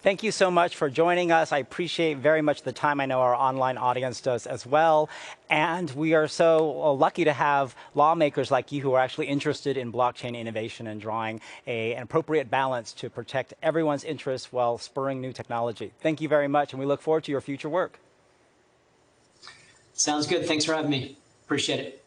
Thank you so much for joining us. I appreciate very much the time. I know our online audience does as well. And we are so lucky to have lawmakers like you who are actually interested in blockchain innovation and drawing an appropriate balance to protect everyone's interests while spurring new technology. Thank you very much, and we look forward to your future work. Sounds good. Thanks for having me. Appreciate it.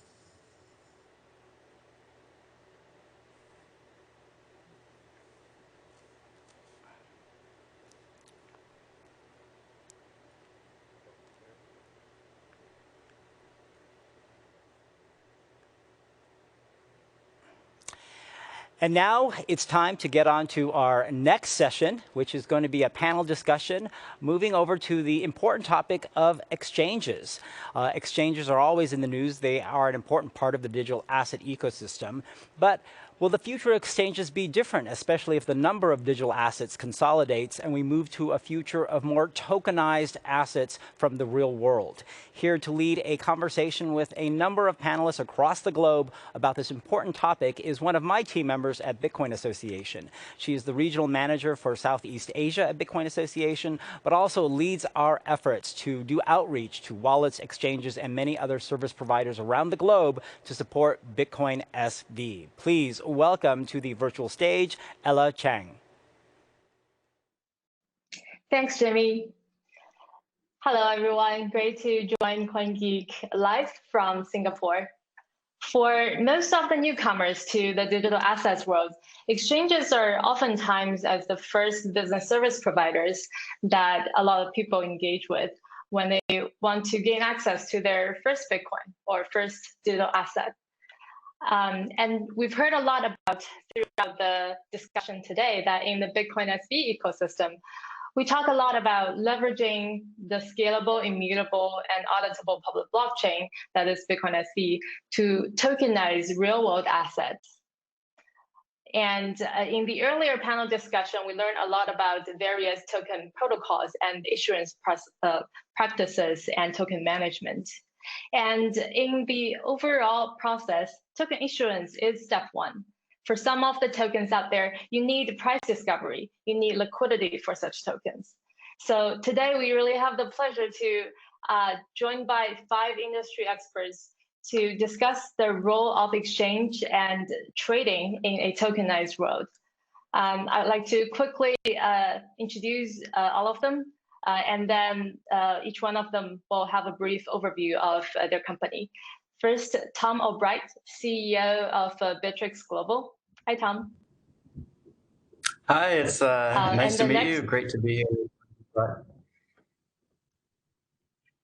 And now it's time to get on to our next session, which is going to be a panel discussion, moving over to the important topic of exchanges. Exchanges are always in the news. They are an important part of the digital asset ecosystem. But will the future of exchanges be different, especially if the number of digital assets consolidates and we move to a future of more tokenized assets from the real world? Here to lead a conversation with a number of panelists across the globe about this important topic is one of my team members at Bitcoin Association. She is the regional manager for Southeast Asia at Bitcoin Association, but also leads our efforts to do outreach to wallets, exchanges, and many other service providers around the globe to support Bitcoin SV. Please welcome to the virtual stage, Ella Chang. Thanks, Jimmy. Hello, everyone. Great to join CoinGeek live from Singapore. For most of the newcomers to the digital assets world, exchanges are oftentimes as the first business service providers that a lot of people engage with when they want to gain access to their first Bitcoin or first digital asset. And we've heard a lot about throughout the discussion today that in the Bitcoin SV ecosystem, we talk a lot about leveraging the scalable, immutable, and auditable public blockchain that is Bitcoin SV to tokenize real-world assets. And in the earlier panel discussion, we learned a lot about the various token protocols and issuance practices and token management. And in the overall process, token issuance is step one. For some of the tokens out there, you need price discovery. You need liquidity for such tokens. So today, we really have the pleasure to join by 5 industry experts to discuss the role of exchange and trading in a tokenized world. I'd like to quickly introduce all of them, and then each one of them will have a brief overview of their company. First, Tom Albright, CEO of Bittrex Global. Hi, Tom. Hi, it's nice to meet you. Great to be here.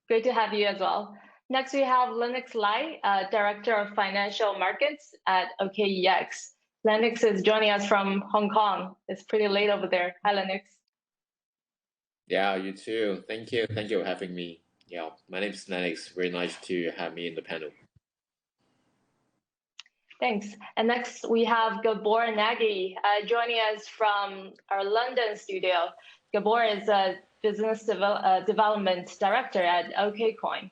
Great to have you as well. Next, we have Lennox Lai, Director of Financial Markets at OKEX. Lennox is joining us from Hong Kong. It's pretty late over there. Hi, Lennox. Yeah, you too. Thank you. Thank you for having me. Yeah, my name is Lennox. Very nice to have me in the panel. Thanks. And next, we have Gabor Nagy joining us from our London studio. Gabor is a Business Development Director at OKCoin.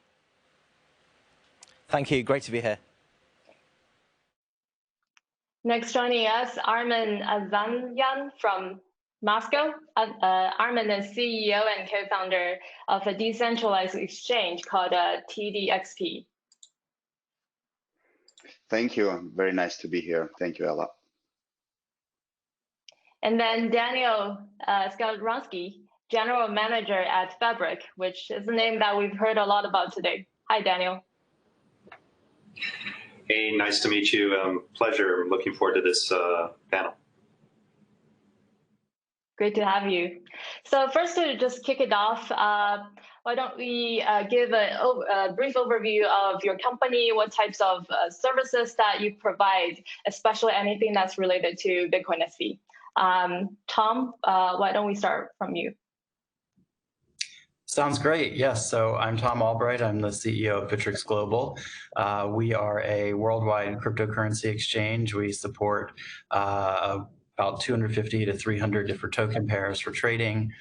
Thank you. Great to be here. Next, joining us, Armen Azanyan from Moscow. Armen is CEO and co-founder of a decentralized exchange called TDXP. Thank you. Very nice to be here. Thank you, Ella. And then Daniel Skalronsky, General Manager at Fabric, which is a name that we've heard a lot about today. Hi, Daniel. Hey, nice to meet you. Pleasure. Looking forward to this panel. Great to have you. So first, to just kick it off, why don't we give a brief overview of your company, what types of services that you provide, especially anything that's related to Bitcoin SV. Tom, why don't we start from you? Sounds great. Yes. So I'm Tom Albright. I'm the CEO of Bittrex Global. We are a worldwide cryptocurrency exchange. We support about 250 to 300 different token pairs for trading.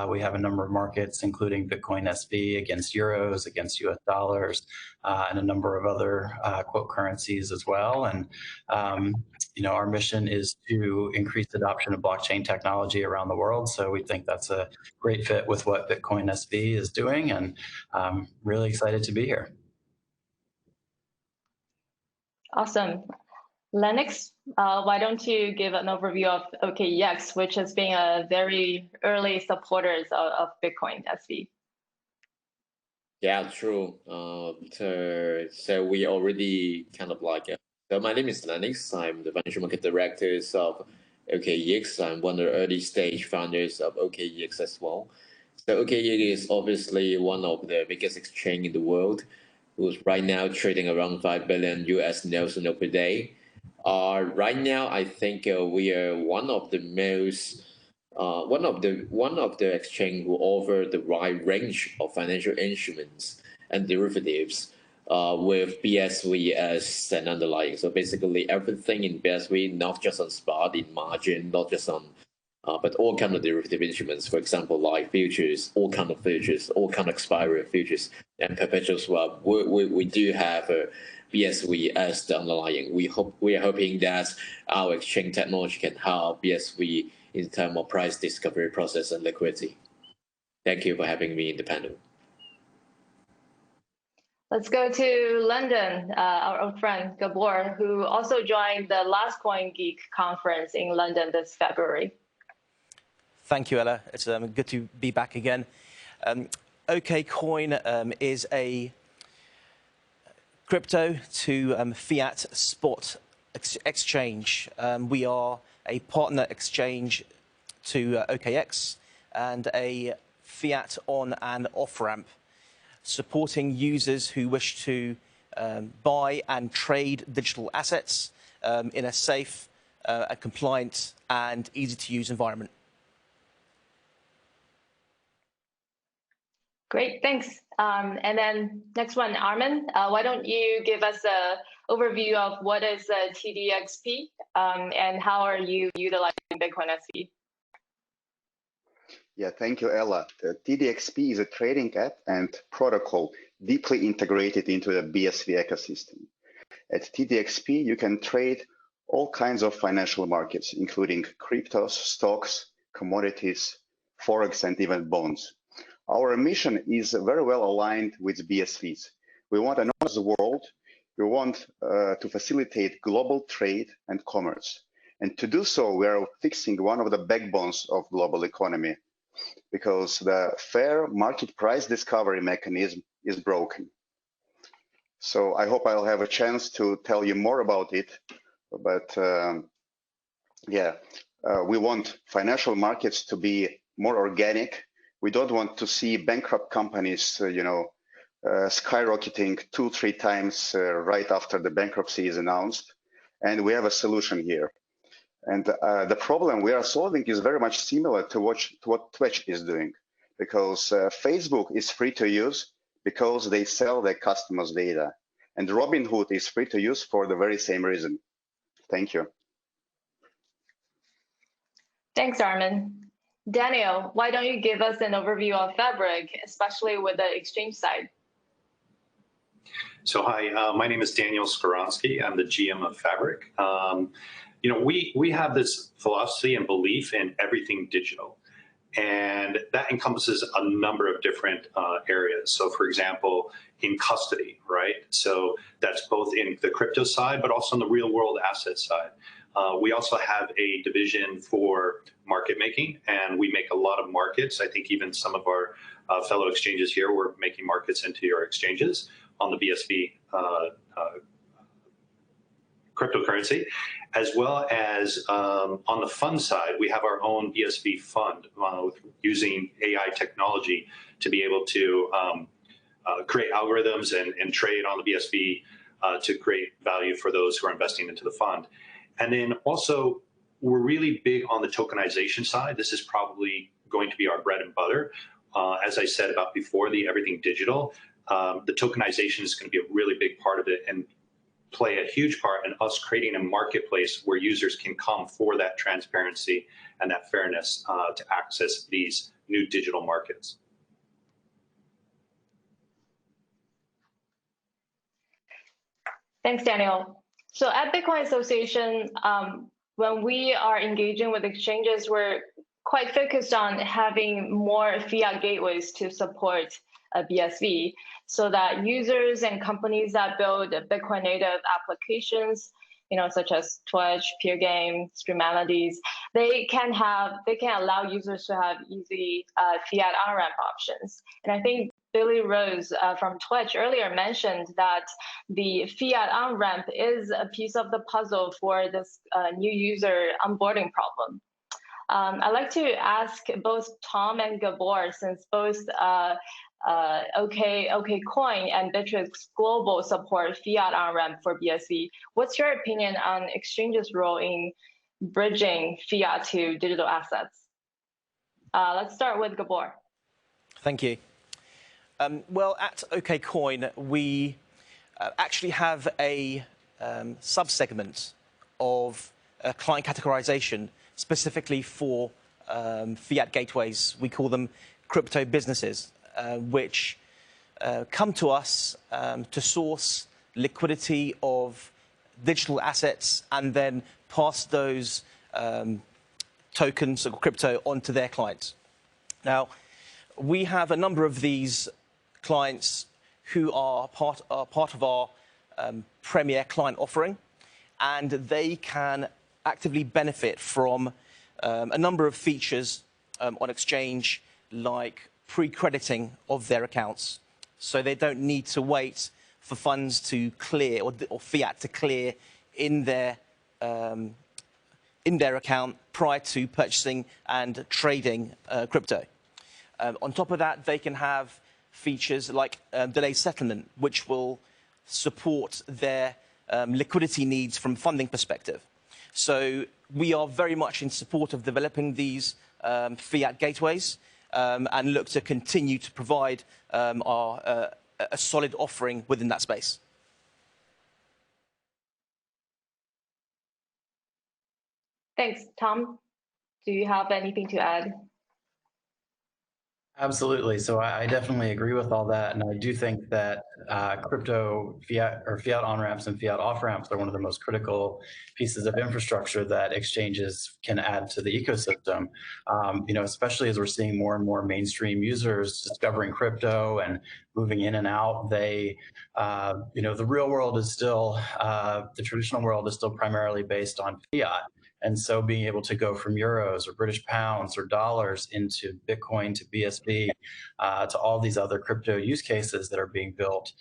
We have a number of markets, including Bitcoin SV against euros, against US dollars, and a number of other quote currencies as well. And our mission is to increase adoption of blockchain technology around the world. So we think that's a great fit with what Bitcoin SV is doing, and really excited to be here. Awesome. Lennox, why don't you give an overview of OKEX, which has been a very early supporters of Bitcoin SV? Yeah, true. So we already kind of like, so my name is Lennox. I'm the financial market director of OKEX. I'm one of the early stage founders of OKEX as well. So OKEX is obviously one of the biggest exchange in the world, who's right now trading around 5 billion US notes per day. Right now, I think we are one of the most one of the exchange who offer the wide range of financial instruments and derivatives with BSV as an underlying. So basically, everything in BSV, not just on spot, in margin, not just on, but all kind of derivative instruments. For example, like futures, all kind of futures, all kind of expiry of futures, and perpetual swap. We do have a BSV as the underlying. We are hoping that our exchange technology can help BSV in terms of price discovery process and liquidity. Thank you for having me in the panel. Let's go to London, our old friend Gabor, who also joined the last CoinGeek conference in London this February. Thank you, Ella. It's good to be back again. OKCoin is a crypto to fiat spot exchange. We are a partner exchange to OKX and a fiat on and off ramp, supporting users who wish to buy and trade digital assets in a safe, a compliant, and easy to use environment. Great, thanks. And then next one, Armin, why don't you give us an overview of what is TDXP and how are you utilizing Bitcoin SV? Yeah, thank you, Ella. The TDXP is a trading app and protocol deeply integrated into the BSV ecosystem. At TDXP, you can trade all kinds of financial markets, including cryptos, stocks, commodities, forex, and even bonds. Our mission is very well aligned with BSV's. We want an honest world. We want to facilitate global trade and commerce. And to do so, we are fixing one of the backbones of global economy, because the fair market price discovery mechanism is broken. So I hope I'll have a chance to tell you more about it. But we want financial markets to be more organic. We don't want to see bankrupt companies, skyrocketing 2-3 times right after the bankruptcy is announced. And we have a solution here. And the problem we are solving is very much similar to what Twitch is doing, because Facebook is free to use because they sell their customers' data. And Robinhood is free to use for the very same reason. Thank you. Thanks, Armin. Daniel, why don't you give us an overview of Fabric, especially with the exchange side? So hi, my name is Daniel Skoronsky. I'm the GM of Fabric. We have this philosophy and belief in everything digital, and that encompasses a number of different areas. So for example, in custody, right? So that's both in the crypto side, but also on the real world asset side. We also have a division for market making, and we make a lot of markets. I think even some of our fellow exchanges here, we're making markets into your exchanges on the BSV cryptocurrency, as well as on the fund side, we have our own BSV fund using AI technology to be able to create algorithms and trade on the BSV to create value for those who are investing into the fund. And then also, we're really big on the tokenization side. This is probably going to be our bread and butter. As I said about before, the everything digital, the tokenization is going to be a really big part of it. And play a huge part in us creating a marketplace where users can come for that transparency and that fairness to access these new digital markets. Thanks, Daniel. So at Bitcoin Association, when we are engaging with exchanges, we're quite focused on having more fiat gateways to support BSV so that users and companies that build Bitcoin native applications, such as Twitch, Peer Game, Streamalities, they can allow users to have easy fiat on-ramp options. And I think Billy Rose from Twitch earlier mentioned that the fiat on-ramp is a piece of the puzzle for this new user onboarding problem. I'd like to ask both Tom and Gabor, since both OKCoin and Bittrex Global support fiat on-ramp for BSV. What's your opinion on exchanges' role in bridging fiat to digital assets? Let's start with Gabor. Thank you. Well, at OKCoin, we actually have a sub-segment of client categorization specifically for fiat gateways. We call them crypto businesses, which come to us to source liquidity of digital assets and then pass those tokens or crypto onto their clients. Now, we have a number of these clients who are part of our premier client offering, and they can actively benefit from a number of features on exchange, like pre-crediting of their accounts. So they don't need to wait for funds to clear or fiat to clear in their account prior to purchasing and trading crypto. On top of that, they can have features like delayed settlement, which will support their liquidity needs from funding perspective. So we are very much in support of developing these fiat gateways and look to continue to provide a solid offering within that space. Thanks. Tom, do you have anything to add? Absolutely. So I definitely agree with all that. And I do think that crypto fiat or fiat on-ramps and fiat off-ramps are one of the most critical pieces of infrastructure that exchanges can add to the ecosystem. Especially as we're seeing more and more mainstream users discovering crypto and moving in and out, the real world is still, the traditional world is still primarily based on fiat. And so being able to go from euros or British pounds or dollars into Bitcoin to BSV to all these other crypto use cases that are being built,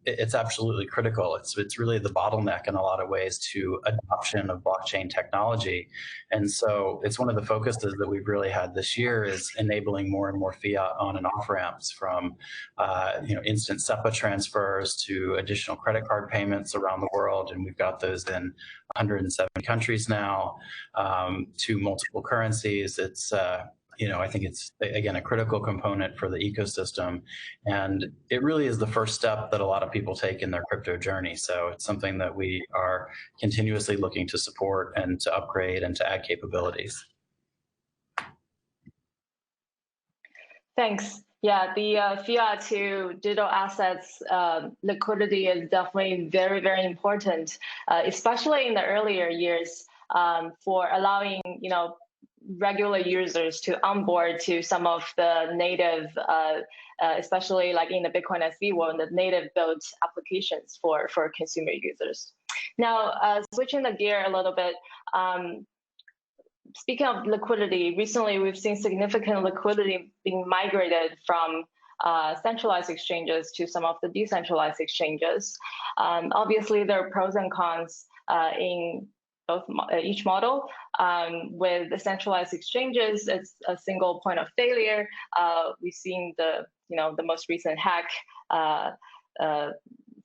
it's absolutely critical. It's really the bottleneck in a lot of ways to adoption of blockchain technology. And so it's one of the focuses that we've really had this year is enabling more and more fiat on and off ramps, from instant SEPA transfers to additional credit card payments around the world. And we've got those in 107 countries now, to multiple currencies. It's I think it's, again, a critical component for the ecosystem. And it really is the first step that a lot of people take in their crypto journey. So it's something that we are continuously looking to support and to upgrade and to add capabilities. Thanks. Yeah, the fiat to digital assets liquidity is definitely very, very important, especially in the earlier years, for allowing regular users to onboard to some of the native, especially like in the Bitcoin SV world, the native built applications for consumer users. Now, switching the gear a little bit. Speaking of liquidity, recently we've seen significant liquidity being migrated from centralized exchanges to some of the decentralized exchanges. Obviously, there are pros and cons in each model. With the centralized exchanges, it's a single point of failure. We've seen the most recent hack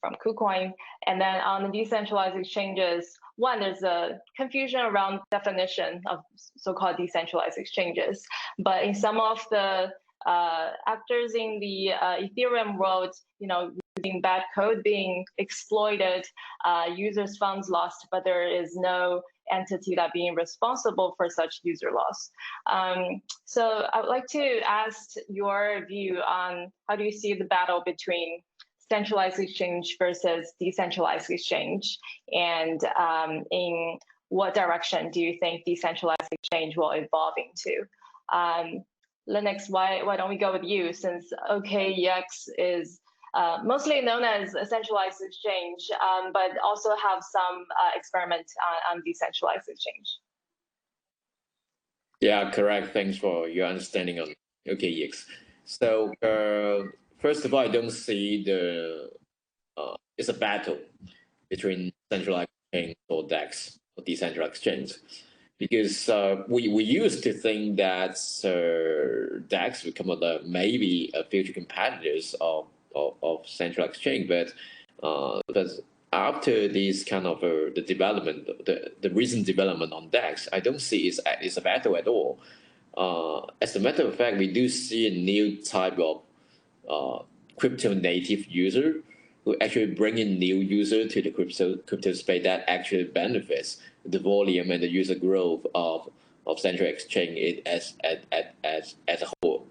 from KuCoin. And then on the decentralized exchanges, there's a confusion around definition of so-called decentralized exchanges. But in some of the actors in the Ethereum world, we've including bad code being exploited, users' funds lost, but there is no entity that being responsible for such user loss. So I would like to ask your view on how do you see the battle between centralized exchange versus decentralized exchange, and in what direction do you think decentralized exchange will evolve into? Linux, why don't we go with you, since OKEX is mostly known as a centralized exchange, but also have some experiment on decentralized exchange. Yeah, correct. Thanks for your understanding on OKEX. So first of all, I don't see it's a battle between centralized exchange or DEX or decentralized exchange, because we used to think that DEX become maybe a future competitors of central exchange, but after this kind of the development, the recent development on DEX, I don't see it's a battle at all. As a matter of fact, we do see a new type of crypto native user who actually bring in new user to the crypto space that actually benefits the volume and the user growth of central exchange as a whole.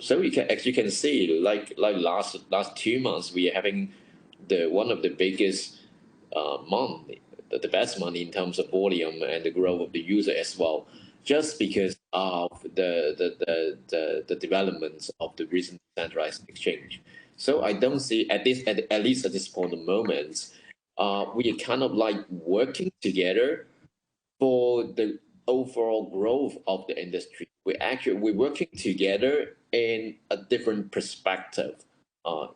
So you can see like last 2 months we are having one of the biggest month, the best month in terms of volume and the growth of the user as well, just because of the developments of the recent centralized exchange. So I don't see at least at this point of moment, we are kind of like working together for the overall growth of the industry. We're working together in a different perspective,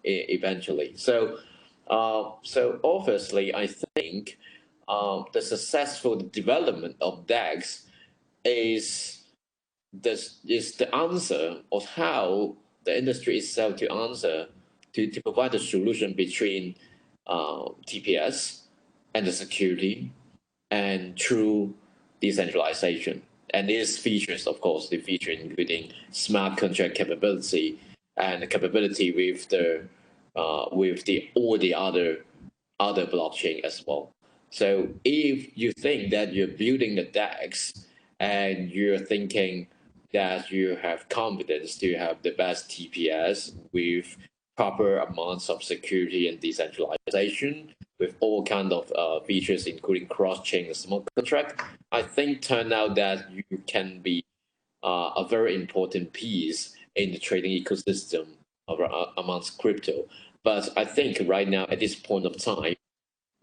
eventually. So obviously, I think the successful development of DEX is the answer of how the industry itself to answer to provide a solution between TPS and the security and true decentralization. And these features, of course, the feature including smart contract capability and the capability with all the other blockchain as well. So if you think that you're building the DEX and you're thinking that you have confidence to have the best TPS with proper amounts of security and decentralization, with all kind of features, including cross-chain and smart contract, I think turn out that you can be a very important piece in the trading ecosystem amongst crypto. But I think right now, at this point of time,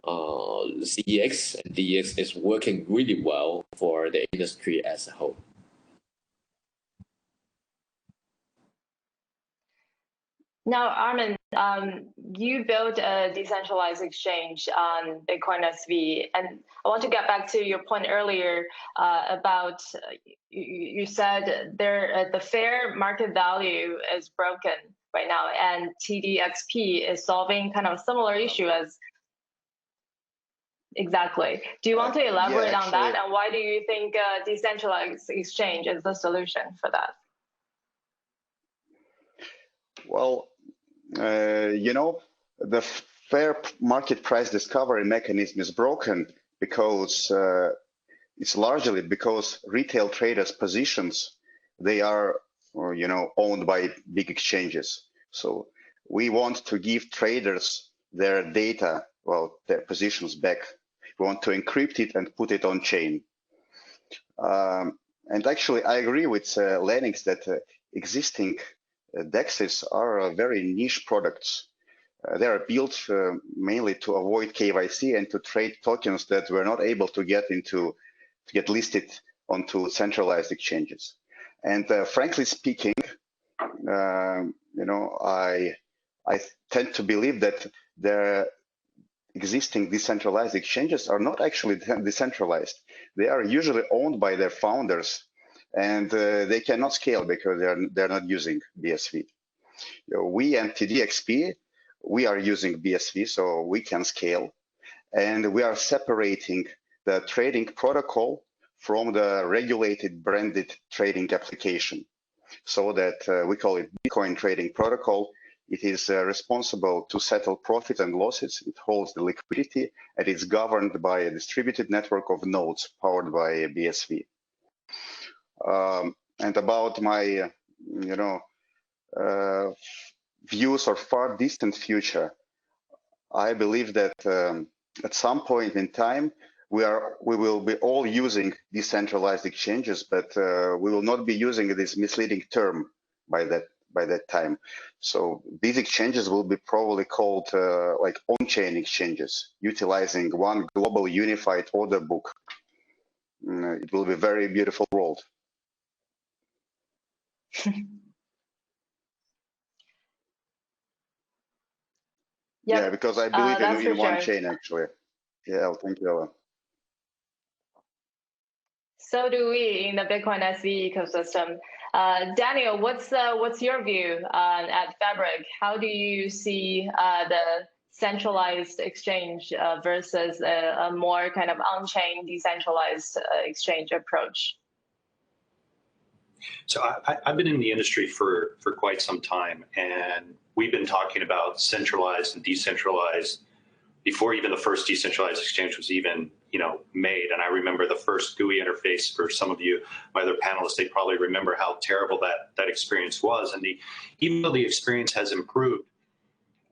CEX and DEX is working really well for the industry as a whole. Now, Armin, you built a decentralized exchange on Bitcoin SV, and I want to get back to your point earlier about you said the fair market value is broken right now, and TDXP is solving kind of a similar issue as. Exactly. Do you want to elaborate on that, and why do you think decentralized exchange is the solution for that? Well, the fair market price discovery mechanism is broken because it's largely because retail traders' positions, they are, owned by big exchanges. So we want to give traders their data, their positions back. We want to encrypt it and put it on chain. And actually, I agree with Lennox that existing DEXs are very niche products. They are built mainly to avoid KYC and to trade tokens that were not able to get listed onto centralized exchanges. And frankly speaking, I tend to believe that the existing decentralized exchanges are not actually decentralized. They are usually owned by their founders, and they cannot scale because they're not using BSV. We and TDXP, we are using BSV, so we can scale, and we are separating the trading protocol from the regulated branded trading application, so that we call it Bitcoin trading protocol It is responsible to settle profits and losses. It holds the liquidity, and it's governed by a distributed network of nodes powered by BSV. And about my, views or far distant future, I believe that at some point in time, we will be all using decentralized exchanges, but we will not be using this misleading term by that time. So these exchanges will be probably called like on-chain exchanges, utilizing one global unified order book. It will be a very beautiful world. Yeah, because I believe in one chain, actually. Yeah, thank you, Ella. So do we in the Bitcoin SV ecosystem. Daniel, what's your view at Fabric? How do you see the centralized exchange versus a more kind of on-chain decentralized exchange approach? So I've been in the industry for quite some time, and we've been talking about centralized and decentralized before even the first decentralized exchange was even made. And I remember the first GUI interface. For some of you, my other panelists, they probably remember how terrible that experience was. And even though the experience has improved,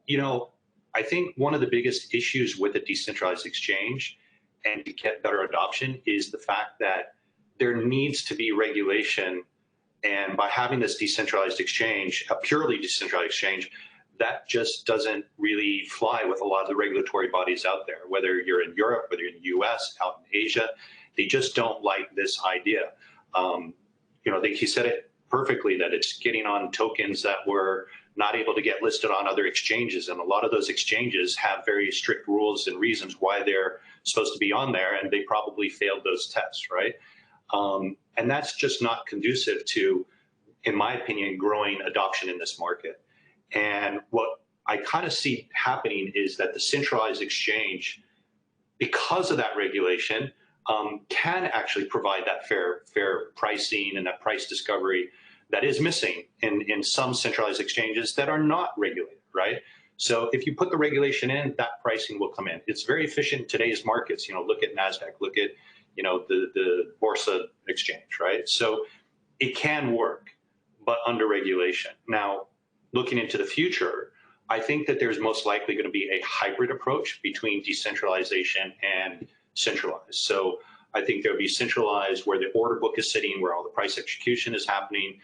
I think one of the biggest issues with a decentralized exchange and to get better adoption is the fact that there needs to be regulation. And by having this decentralized exchange, a purely decentralized exchange, that just doesn't really fly with a lot of the regulatory bodies out there, whether you're in Europe, whether you're in the US, out in Asia. They just don't like this idea. He said it perfectly, that it's getting on tokens that were not able to get listed on other exchanges. And a lot of those exchanges have very strict rules and reasons why they're supposed to be on there, and they probably failed those tests, right? And that's just not conducive to, in my opinion, growing adoption in this market. And what I kind of see happening is that the centralized exchange, because of that regulation, can actually provide that fair pricing and that price discovery that is missing in some centralized exchanges that are not regulated, right? So if you put the regulation in, that pricing will come in. It's very efficient in today's markets. Look at NASDAQ, look at the Borsa exchange, right? So it can work, but under regulation. Now, looking into the future, I think that there's most likely going to be a hybrid approach between decentralization and centralized. So I think there'll be centralized where the order book is sitting, where all the price execution is happening.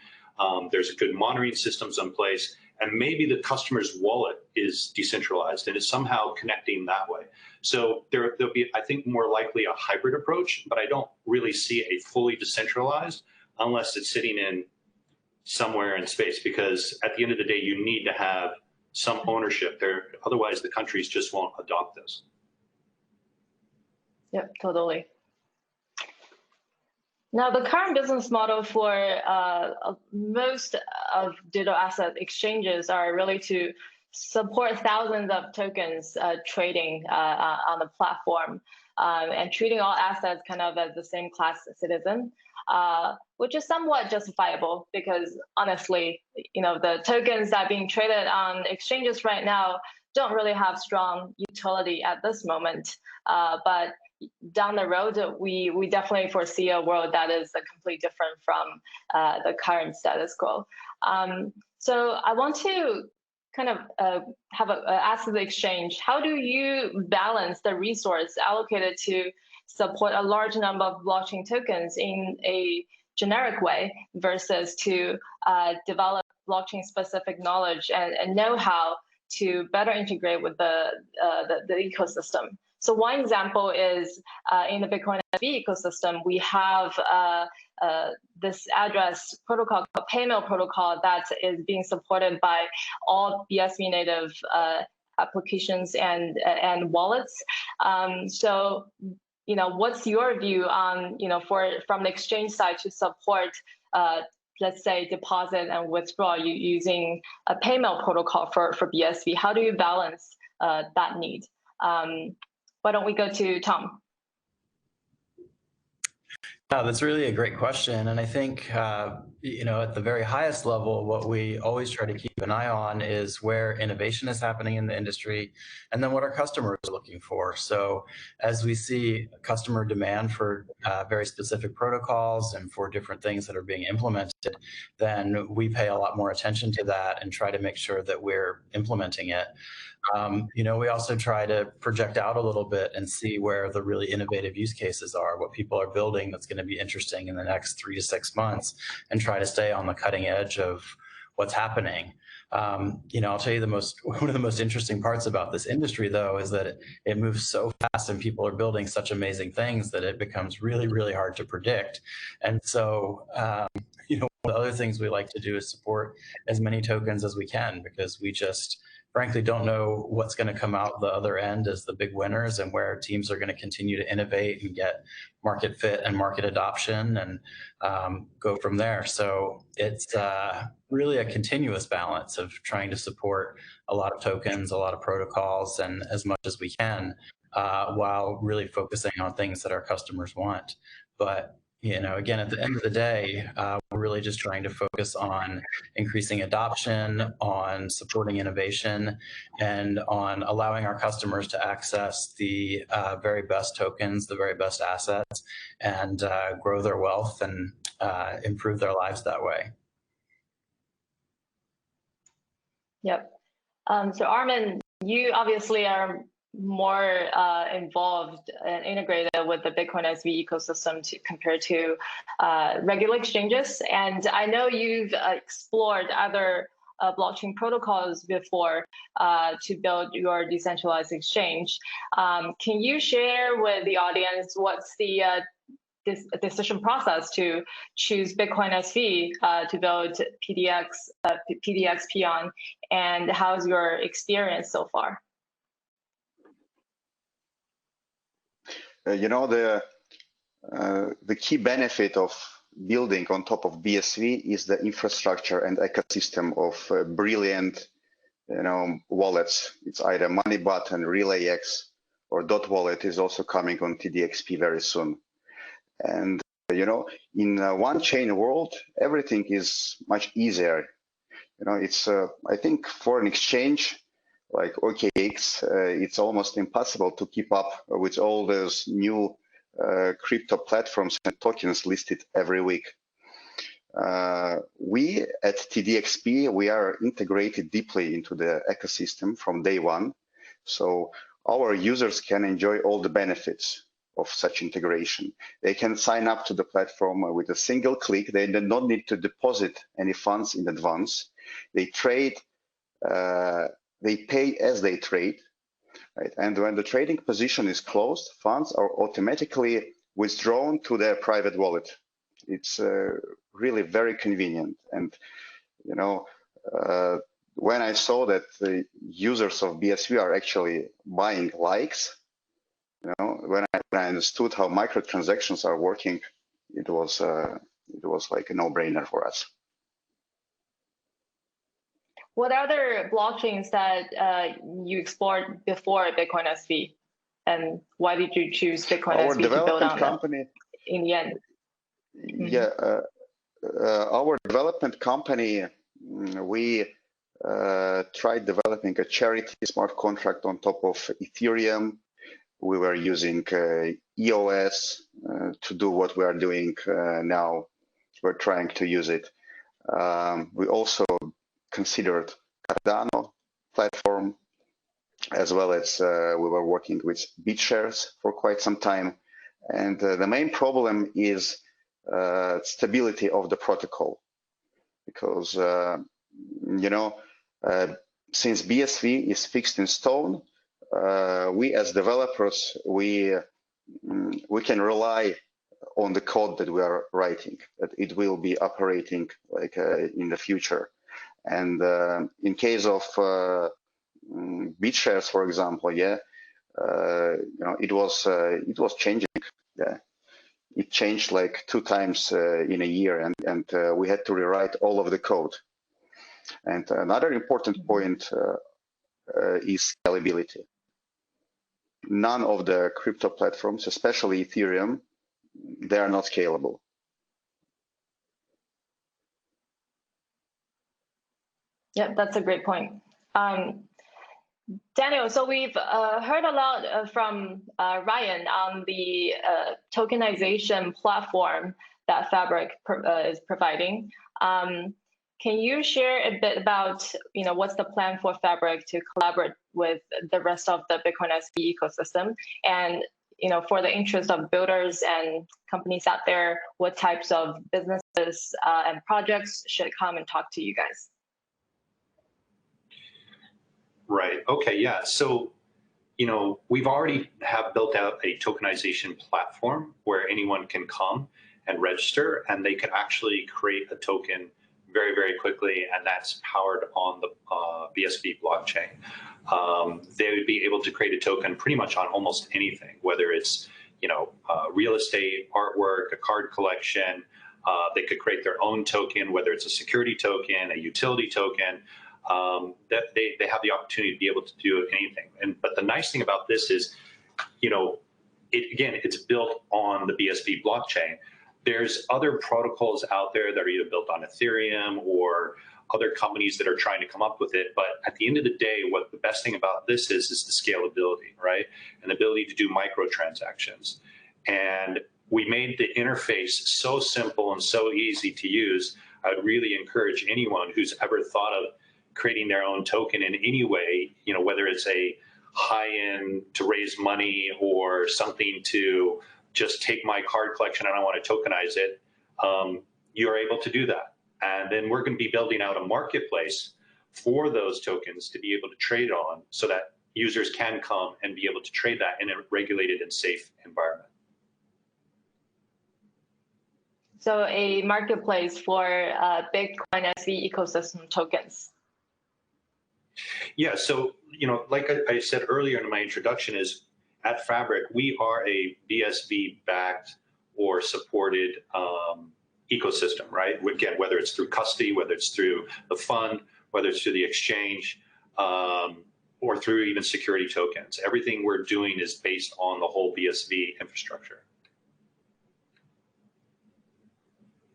There's a good monitoring systems in place, and maybe the customer's wallet is decentralized and is somehow connecting that way. So there'll be, I think, more likely a hybrid approach, but I don't really see a fully decentralized unless it's sitting in somewhere in space, because at the end of the day, you need to have some ownership there. Otherwise, the countries just won't adopt this. Yep, totally. Now, the current business model for most of digital asset exchanges are really to support thousands of tokens trading on the platform and treating all assets kind of as the same class citizen, which is somewhat justifiable because honestly, the tokens that are being traded on exchanges right now don't really have strong utility at this moment, but down the road, we definitely foresee a world that is completely different from the current status quo. So I want to kind of ask the exchange, how do you balance the resource allocated to support a large number of blockchain tokens in a generic way versus to develop blockchain-specific knowledge and know-how to better integrate with the ecosystem? So one example is in the Bitcoin SV ecosystem, we have this address protocol, paymail protocol, that is being supported by all BSV native applications and wallets. So, what's your view on, from the exchange side to support, let's say, deposit and withdrawal using a paymail protocol for BSV? How do you balance that need? Why don't we go to Tom? That's really a great question. And I think at the very highest level, what we always try to keep an eye on is where innovation is happening in the industry, and then what our customers are looking for. So as we see customer demand for very specific protocols and for different things that are being implemented, then we pay a lot more attention to that and try to make sure that we're implementing it. We also try to project out a little bit and see where the really innovative use cases are, what people are building that's going to be interesting in the next 3 to 6 months, and try to stay on the cutting edge of what's happening. I'll tell you one of the most interesting parts about this industry, though, is that it moves so fast and people are building such amazing things that it becomes really, really hard to predict. And so, one of the other things we like to do is support as many tokens as we can, because we just frankly don't know what's going to come out the other end as the big winners and where teams are going to continue to innovate and get market fit and market adoption and go from there. So it's really a continuous balance of trying to support a lot of tokens, a lot of protocols, and as much as we can, while really focusing on things that our customers want. But again, at the end of the day, we're really just trying to focus on increasing adoption, on supporting innovation, and on allowing our customers to access the very best tokens, the very best assets, and grow their wealth and improve their lives that way. Yep. So Armin, you obviously are more involved and integrated with the Bitcoin SV ecosystem compared to regular exchanges. And I know you've explored other blockchain protocols before to build your decentralized exchange. Can you share with the audience what's the decision process to choose Bitcoin SV to build PDX Peon, and how's your experience so far? The key benefit of building on top of BSV is the infrastructure and ecosystem of brilliant, wallets. It's either MoneyButton, RelayX, or Dot Wallet is also coming on TDXP very soon. And in one chain world, everything is much easier. It's I think for an exchange like OKX, it's almost impossible to keep up with all those new crypto platforms and tokens listed every week. We at TDXP, we are integrated deeply into the ecosystem from day one. So our users can enjoy all the benefits of such integration. They can sign up to the platform with a single click. They do not need to deposit any funds in advance. They trade, they pay as they trade, right? And when the trading position is closed, funds are automatically withdrawn to their private wallet. It's really very convenient. And, when I saw that the users of BSV are actually buying likes, when I understood how microtransactions are working, it was like a no-brainer for us. What other blockchains that you explored before Bitcoin SV, and why did you choose Bitcoin SV to build on company, in the end? Yeah, our development company, we tried developing a charity smart contract on top of Ethereum. We were using EOS to do what we are doing now. We're trying to use it. We also considered Cardano platform, as well as we were working with BitShares for quite some time. And the main problem is stability of the protocol, because since BSV is fixed in stone, we as developers, we can rely on the code that we are writing, that it will be operating like in the future. And in case of BitShares, for example, it was changing. Yeah, it changed like 2 times in a year, and we had to rewrite all of the code. And another important point is scalability. None of the crypto platforms, especially Ethereum, they are not scalable. Yeah, that's a great point. Daniel, so we've heard a lot from Ryan on the tokenization platform that Fabric is providing. Can you share a bit about, what's the plan for Fabric to collaborate with the rest of the Bitcoin SV ecosystem? And, for the interest of builders and companies out there, what types of businesses and projects should come and talk to you guys? Right. Okay. Yeah. So, we've already have built out a tokenization platform where anyone can come and register, and they can actually create a token very, very quickly, and that's powered on the BSV blockchain. They would be able to create a token pretty much on almost anything, whether it's real estate, artwork, a card collection. They could create their own token, whether it's a security token, a utility token. That they have the opportunity to be able to do anything. But the nice thing about this is, it's built on the BSV blockchain. There's other protocols out there that are either built on Ethereum or other companies that are trying to come up with it. But at the end of the day, what the best thing about this is the scalability, right? And the ability to do microtransactions. And we made the interface so simple and so easy to use. I would really encourage anyone who's ever thought of creating their own token in any way, whether it's a high-end to raise money or something to just take my card collection and I want to tokenize it, you're able to do that. And then we're going to be building out a marketplace for those tokens to be able to trade on so that users can come and be able to trade that in a regulated and safe environment. So a marketplace for Bitcoin SV ecosystem tokens. Yeah, so, like I said earlier in my introduction, is at Fabric, we are a BSV-backed or supported ecosystem, right? Again, whether it's through custody, whether it's through the fund, whether it's through the exchange, or through even security tokens. Everything we're doing is based on the whole BSV infrastructure.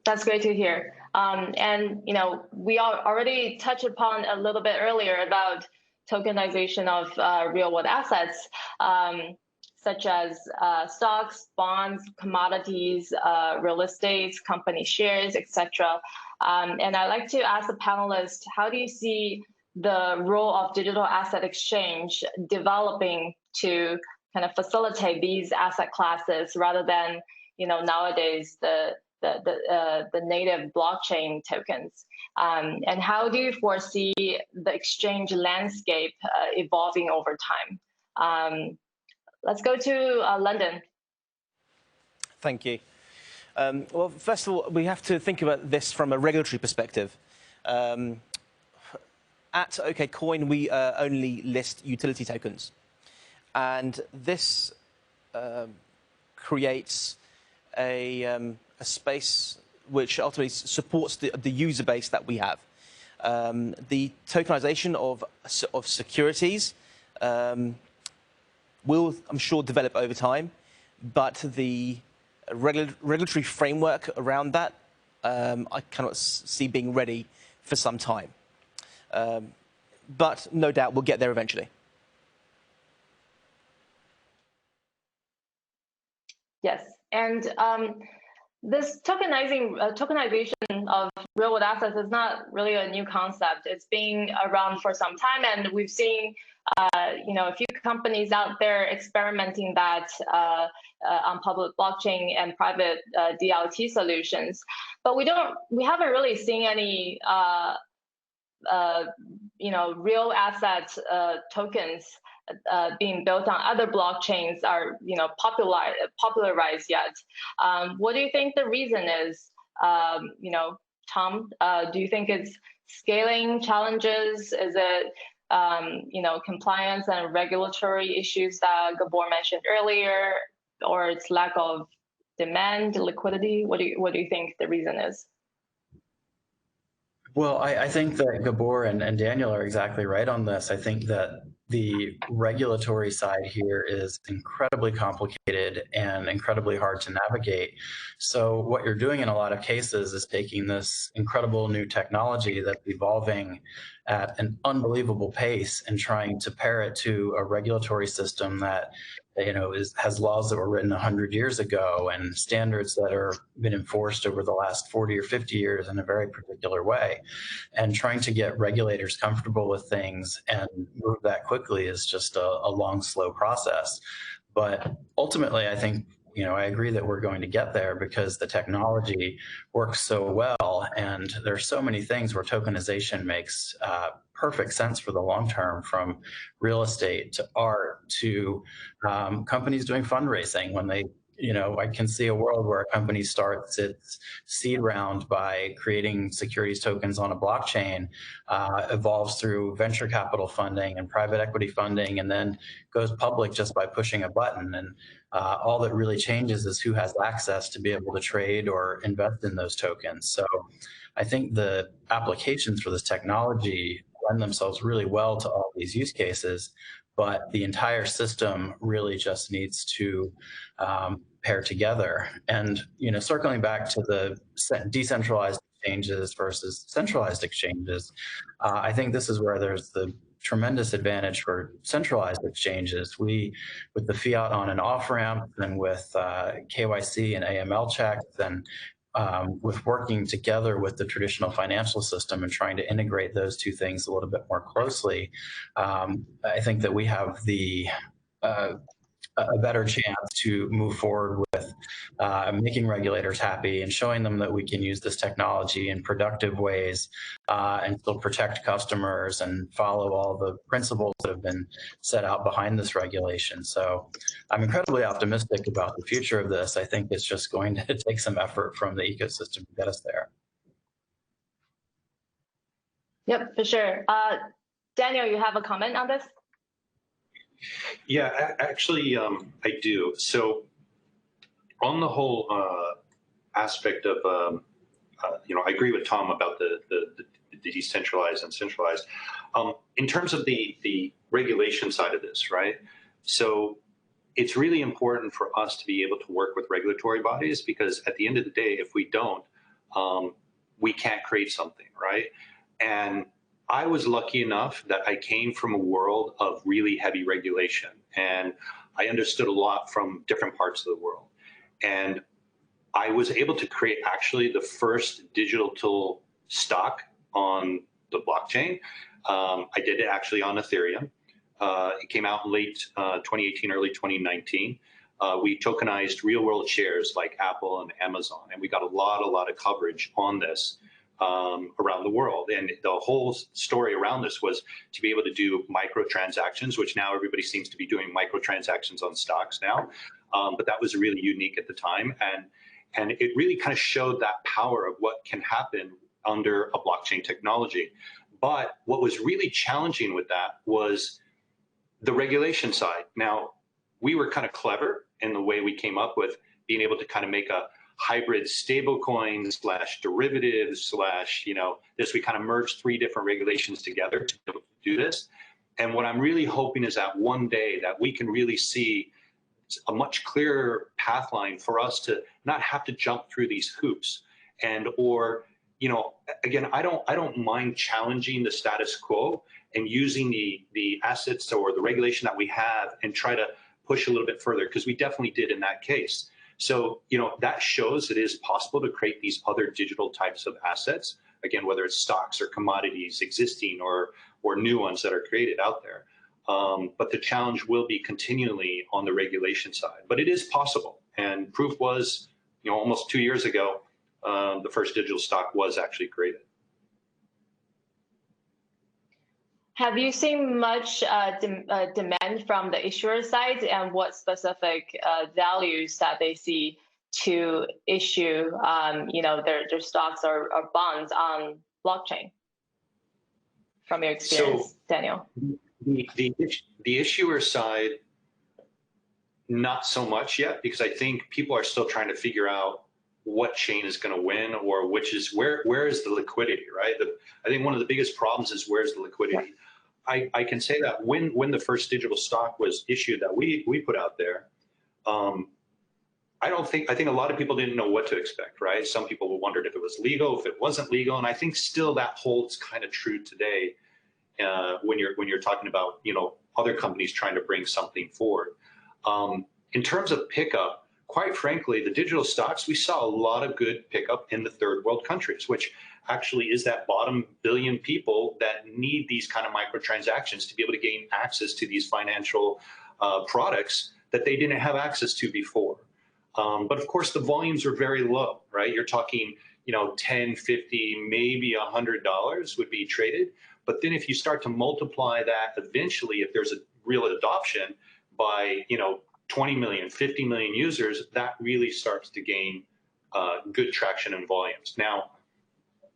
That's great to hear. And we already touched upon a little bit earlier about tokenization of real-world assets, such as stocks, bonds, commodities, real estate, company shares, etc. And I'd like to ask the panelists, how do you see the role of digital asset exchange developing to kind of facilitate these asset classes rather than nowadays the native blockchain tokens? And how do you foresee the exchange landscape evolving over time? Let's go to London. Thank you. Well, first of all, we have to think about this from a regulatory perspective. At OKCoin, we only list utility tokens. And this creates a space which ultimately supports the user base that we have. The tokenization of securities will, I'm sure, develop over time, but the regulatory framework around that, I cannot see being ready for some time. But no doubt we'll get there eventually. Yes, and this tokenization of real-world assets is not really a new concept. It's been around for some time, and we've seen a few companies out there experimenting that on public blockchain and private DLT solutions. But we haven't really seen any real asset tokens being built on other blockchains are popularized yet. What do you think the reason is? Tom, do you think it's scaling challenges? Is it compliance and regulatory issues that Gabor mentioned earlier, or it's lack of demand, liquidity? What do you think the reason is? Well, I think that Gabor and Daniel are exactly right on this. I think that the regulatory side here is incredibly complicated and incredibly hard to navigate. So what you're doing in a lot of cases is taking this incredible new technology that's evolving at an unbelievable pace and trying to pair it to a regulatory system that has laws that were written 100 years ago and standards that are been enforced over the last 40 or 50 years in a very particular way. And trying to get regulators comfortable with things and move that quickly is just a long, slow process. But ultimately, I think, I agree that we're going to get there because the technology works so well. And there's so many things where tokenization makes perfect sense for the long term, from real estate to art to companies doing fundraising when they I can see a world where a company starts its seed round by creating securities tokens on a blockchain, evolves through venture capital funding and private equity funding, and then goes public just by pushing a button. And all that really changes is who has access to be able to trade or invest in those tokens. So I think the applications for this technology lend themselves really well to all these use cases, but the entire system really just needs to pair together. And circling back to the decentralized exchanges versus centralized exchanges, I think this is where there's the tremendous advantage for centralized exchanges. With the fiat on and off ramp, and with KYC and AML checks, and with working together with the traditional financial system and trying to integrate those two things a little bit more closely, I think that we have a better chance to move forward with making regulators happy and showing them that we can use this technology in productive ways and still protect customers and follow all the principles that have been set out behind this regulation. So I'm incredibly optimistic about the future of this. I think it's just going to take some effort from the ecosystem to get us there. Yep, for sure. Daniel, you have a comment on this? Yeah, actually, I do. So on the whole aspect of, I agree with Tom about the decentralized and centralized. In terms of the regulation side of this, right? So it's really important for us to be able to work with regulatory bodies, because at the end of the day, if we don't, we can't create something, right? And I was lucky enough that I came from a world of really heavy regulation, and I understood a lot from different parts of the world. And I was able to create actually the first digital tool stock on the blockchain. I did it actually on Ethereum. It came out in late 2018, early 2019. We tokenized real world shares like Apple and Amazon, and we got a lot of coverage on this around the world. And the whole story around this was to be able to do microtransactions, which now everybody seems to be doing microtransactions on stocks now. But that was really unique at the time. And it really kind of showed that power of what can happen under a blockchain technology. But what was really challenging with that was the regulation side. Now, we were kind of clever in the way we came up with being able to kind of make a hybrid stablecoin / derivatives / this. We kind of merged 3 different regulations together to be able to do this. And what I'm really hoping is that one day that we can really see a much clearer path line for us to not have to jump through these hoops. And again, I don't mind challenging the status quo and using the assets or the regulation that we have and try to push a little bit further, because we definitely did in that case. So, that shows it is possible to create these other digital types of assets, again, whether it's stocks or commodities, existing or new ones that are created out there. But the challenge will be continually on the regulation side. But it is possible. And proof was, almost 2 years ago, the first digital stock was actually created. Have you seen much demand from the issuer side, and what specific values that they see to issue, their stocks or bonds on blockchain? From your experience, Daniel. The issuer side, not so much yet, because I think people are still trying to figure out what chain is going to win, or where is the liquidity, right? I think one of the biggest problems is where's the liquidity. I can say that when the first digital stock was issued that we put out there, I think a lot of people didn't know what to expect, right? Some people wondered if it was legal, if it wasn't legal, and I think still that holds kind of true today when you're talking about other companies trying to bring something forward. In terms of pickup, quite frankly, the digital stocks, we saw a lot of good pickup in the third world countries, which actually is that bottom billion people that need these kind of microtransactions to be able to gain access to these financial products that they didn't have access to before. But of course, the volumes are very low, right? You're talking, 10, 50, maybe $100 would be traded. But then if you start to multiply that eventually, if there's a real adoption by, 20 million, 50 million users, that really starts to gain good traction and volumes. Now,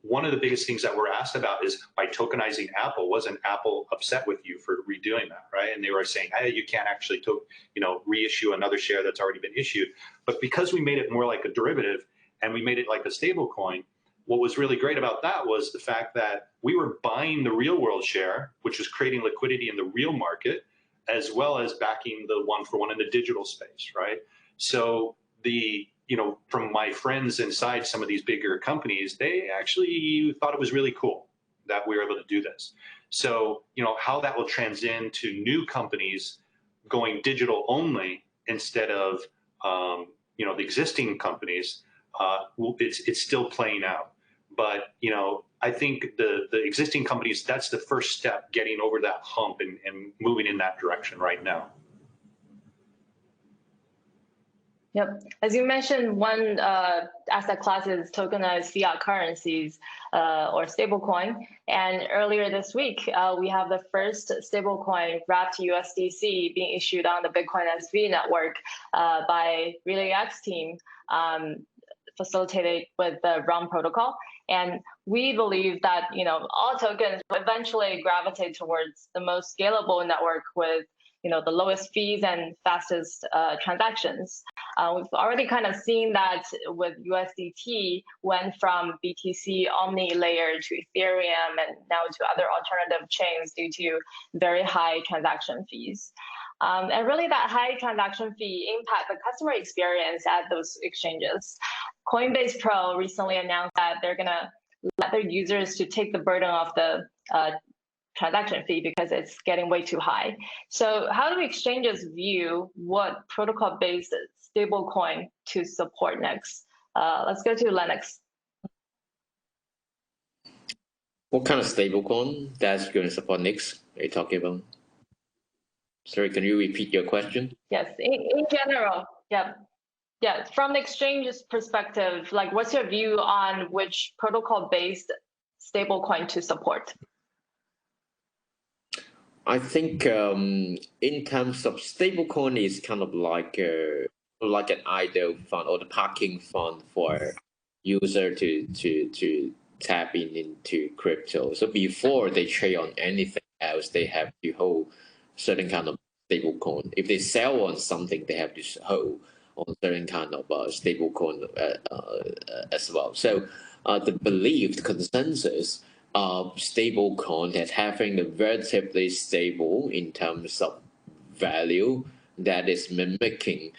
one of the biggest things that we're asked about is by tokenizing Apple, wasn't Apple upset with you for redoing that, right? And they were saying, hey, you can't actually reissue another share that's already been issued. But because we made it more like a derivative and we made it like a stable coin, what was really great about that was the fact that we were buying the real world share, which was creating liquidity in the real market, as well as backing the one for one in the digital space, right? So from my friends inside some of these bigger companies, they actually thought it was really cool that we were able to do this. So, how that will transcend to new companies going digital only instead of, the existing companies, it's still playing out. But, I think the existing companies, that's the first step, getting over that hump and moving in that direction right now. Yep. As you mentioned, one asset class is tokenized fiat currencies or stablecoin. And earlier this week, we have the first stablecoin wrapped USDC being issued on the Bitcoin SV network by RelayX team, facilitated with the RUM protocol. And we believe that all tokens will eventually gravitate towards the most scalable network with the lowest fees and fastest transactions. We've already kind of seen that with USDT went from BTC Omni layer to Ethereum and now to other alternative chains due to very high transaction fees. And really that high transaction fee impact the customer experience at those exchanges. Coinbase Pro recently announced that they're going to let their users to take the burden of the transaction fee because it's getting way too high. So how do exchanges view what protocol-based stablecoin to support next? Let's go to Lennox. What kind of stablecoin that's going to support next? Are you talking about? Sorry, can you repeat your question? Yes, in general, yeah. Yeah, from the exchange's perspective, like what's your view on which protocol-based stablecoin to support? I think in terms of stablecoin is kind of like an idle fund or the parking fund for user to tap into crypto. So before they trade on anything else, they have to hold certain kind of stablecoin. If they sell on something, they have to hold on certain kind of stablecoin as well. So the believed consensus of stablecoin as having a relatively stable in terms of value that is mimicking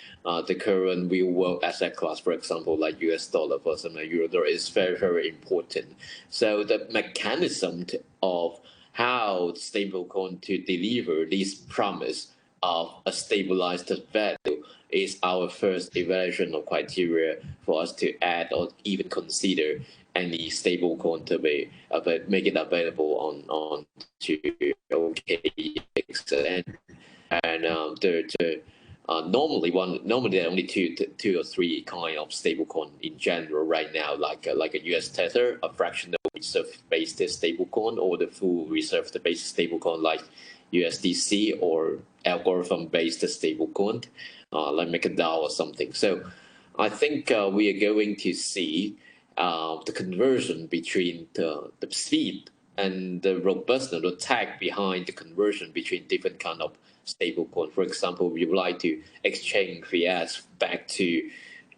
the current real world asset class, for example, like US dollar versus euro dollar, is very, very important. So the mechanism of how stablecoin to deliver this promise of a stabilized value is our first evaluation of criteria for us to add or even consider any stablecoin to make it available on to OKX and normally there are only two or three kind of stablecoin in general right now, like a US Tether, a fractional reserve based stablecoin, or the full reserve based stablecoin like USDC, or algorithm based stablecoin like MakerDAO or something. So I think we are going to see the conversion between the speed and the robustness, the tech behind the conversion between different kind of stablecoin. For example, we would like to exchange fiat back to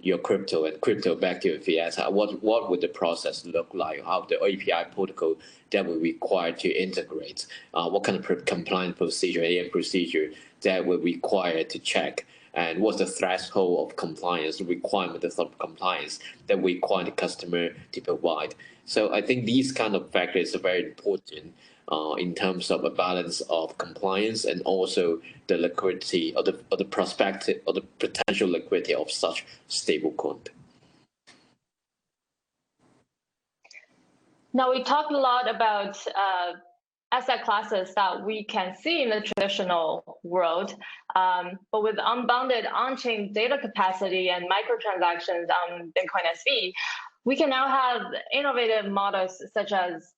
your crypto and crypto back to your fiat, what would the process look like? How the API protocol that we require to integrate? What kind of compliance procedure, AI procedure that we require to check? And what's the threshold of compliance, the requirement of compliance that we require the customer to provide? So I think these kind of factors are very important in terms of a balance of compliance and also the liquidity or the prospective or the potential liquidity of such stablecoin. Now, we talked a lot about asset classes that we can see in the traditional world, but with unbounded on-chain data capacity and microtransactions on Bitcoin SV, we can now have innovative models such as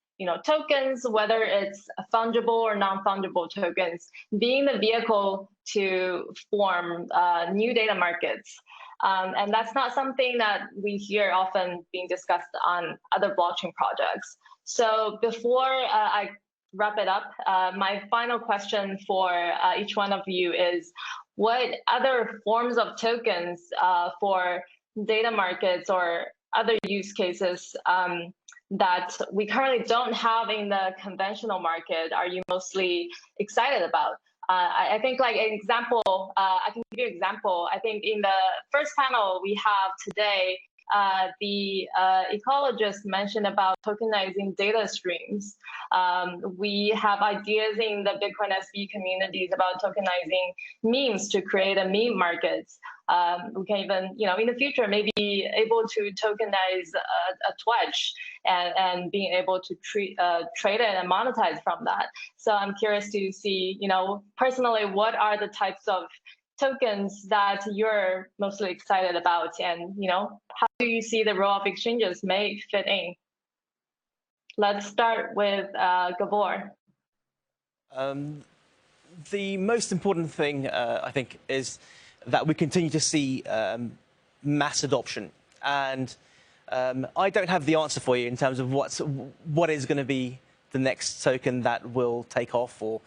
tokens, whether it's fungible or non-fungible tokens, being the vehicle to form new data markets. And that's not something that we hear often being discussed on other blockchain projects. So before I wrap it up, my final question for each one of you is, what other forms of tokens for data markets or other use cases that we currently don't have in the conventional market are you mostly excited about? I think like an example, I can give you an example. I think in the first panel we have today, the ecologist mentioned about tokenizing data streams. We have ideas in the Bitcoin SV communities about tokenizing memes to create a meme market. We can even, in the future, maybe able to tokenize a Twitch and being able to trade it and monetize from that. So I'm curious to see, personally, what are the types of tokens that you're mostly excited about, and how do you see the role of exchanges may fit in? Let's start with Gabor. The most important thing, I think, is that we continue to see mass adoption. And I don't have the answer for you in terms of what is going to be the next token that will take off, or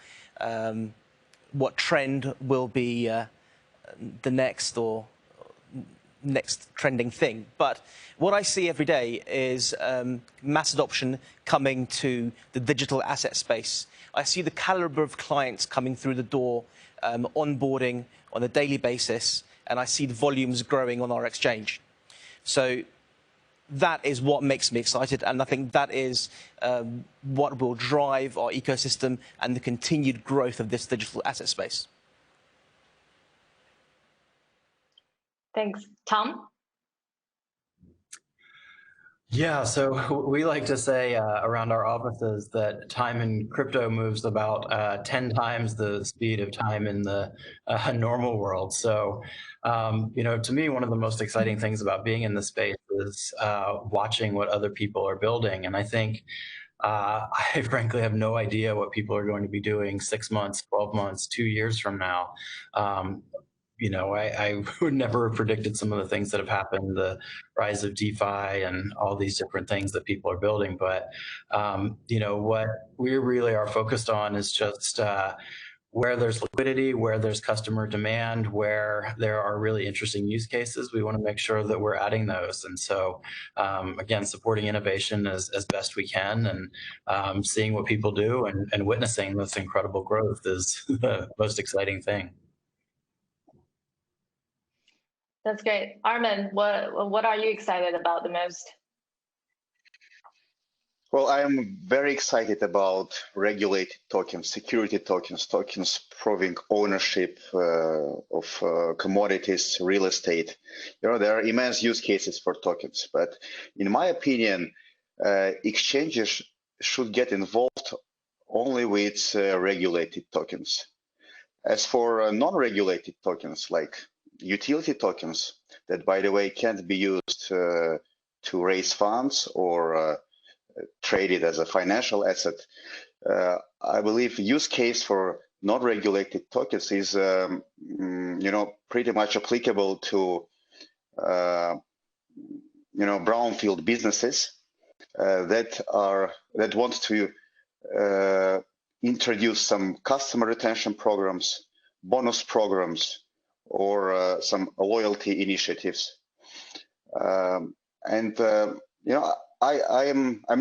what trend will be the next trending thing. But what I see every day is mass adoption coming to the digital asset space. I see the caliber of clients coming through the door, onboarding on a daily basis, and I see the volumes growing on our exchange. So that is what makes me excited, and I think that is what will drive our ecosystem and the continued growth of this digital asset space. Thanks. Tom? Yeah, so we like to say around our offices that time in crypto moves about 10 times the speed of time in the normal world. So, to me, one of the most exciting things about being in the space is watching what other people are building. And I think I frankly have no idea what people are going to be doing 6 months, 12 months, 2 years from now. I would never have predicted some of the things that have happened, the rise of DeFi and all these different things that people are building. But, what we really are focused on is just where there's liquidity, where there's customer demand, where there are really interesting use cases. We want to make sure that we're adding those. And so, again, supporting innovation as best we can, and seeing what people do and witnessing this incredible growth is the most exciting thing. That's great. Armin, what are you excited about the most? Well, I am very excited about regulated tokens, security tokens, tokens proving ownership of commodities, real estate. There are immense use cases for tokens, but in my opinion, exchanges should get involved only with regulated tokens. As for non-regulated tokens, like utility tokens, that, by the way, can't be used to raise funds or traded as a financial asset, I believe use case for non-regulated tokens is, pretty much applicable to, brownfield businesses that want to introduce some customer retention programs, bonus programs, or some loyalty initiatives. I'm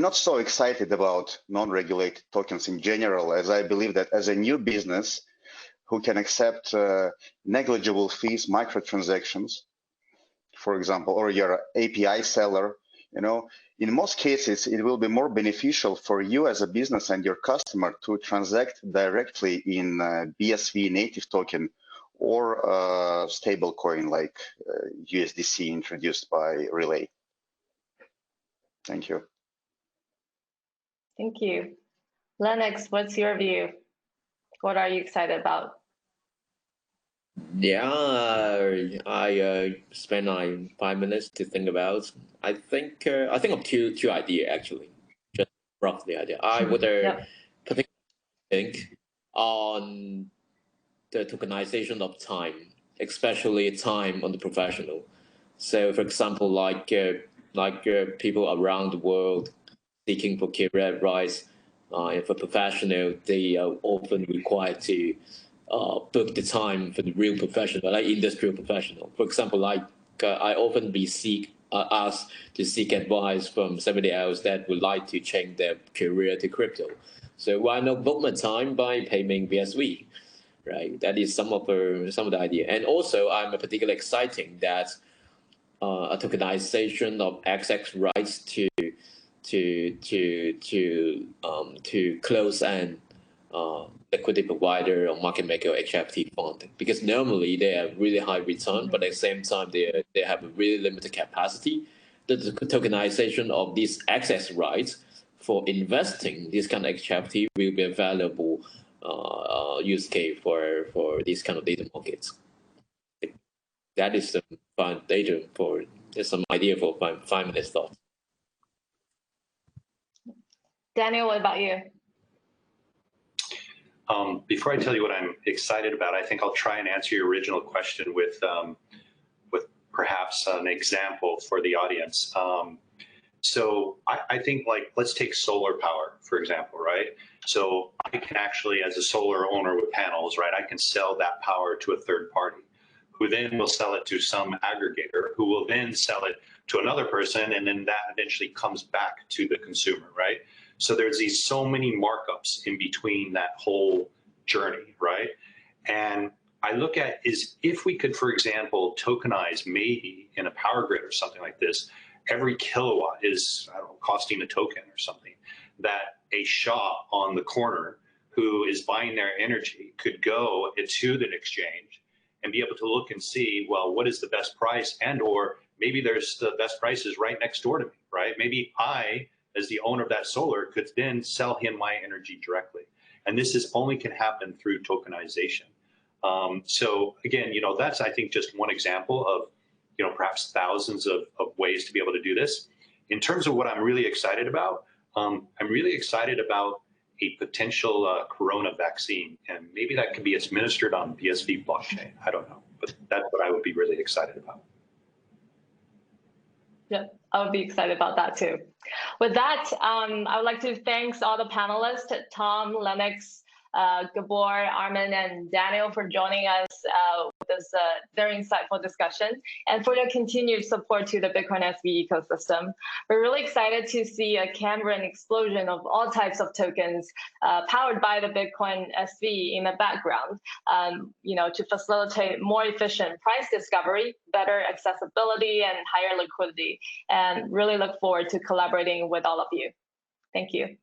not so excited about non-regulated tokens in general, as I believe that as a new business who can accept negligible fees, microtransactions, for example, or you're an API seller, in most cases, it will be more beneficial for you as a business and your customer to transact directly in BSV native token or stable coin like USDC introduced by Relay. Thank you. Thank you. Lennox, what's your view? What are you excited about? Yeah, I spent like 5 minutes to think about. I think of two ideas actually, just roughly idea. I would particularly think on the tokenization of time, especially time on the professional. So, for example, people around the world seeking for career advice, and for professional, they are often required to book the time for the real professional, like industrial professional. For example, I often be asked to seek advice from somebody else that would like to change their career to crypto. So why not book my time by paying BSV? Right, that is some of the idea, and also I'm particularly exciting that a tokenization of XX rights to close and liquidity provider or market maker or HFT fund, because normally they have really high return, but at the same time they have a really limited capacity. The tokenization of these access rights for investing this kind of HFT will be a valuable use case for these kind of data markets. That is some fun data for some idea for 5 minutes thought. Daniel, what about you? Before I tell you what I'm excited about, I think I'll try and answer your original question with perhaps an example for the audience. So I think, like, let's take solar power, for example, right? So I can actually, as a solar owner with panels, right, I can sell that power to a third party who then will sell it to some aggregator who will then sell it to another person, and then that eventually comes back to the consumer, right? So there's these so many markups in between that whole journey, right? And I look at is if we could, for example, tokenize maybe in a power grid or something like this, every kilowatt is, I don't know, costing a token or something, that a shop on the corner who is buying their energy could go to the exchange and be able to look and see, well, what is the best price, and or maybe there's the best prices right next door to me, right? Maybe I, as the owner of that solar, could then sell him my energy directly. And this is only can happen through tokenization. So again, that's, I think, just one example of, perhaps thousands of ways to be able to do this. In terms of what I'm really excited about, I'm really excited about a potential corona vaccine, and maybe that could be administered on BSV blockchain. I don't know, but that's what I would be really excited about. Yeah, I would be excited about that too. With that, I would like to thank all the panelists, Tom, Lennox, Gabor, Armin, and Daniel for joining us with this very insightful discussion, and for your continued support to the Bitcoin SV ecosystem. We're really excited to see a Cambrian explosion of all types of tokens powered by the Bitcoin SV in the background, to facilitate more efficient price discovery, better accessibility, and higher liquidity. And really look forward to collaborating with all of you. Thank you.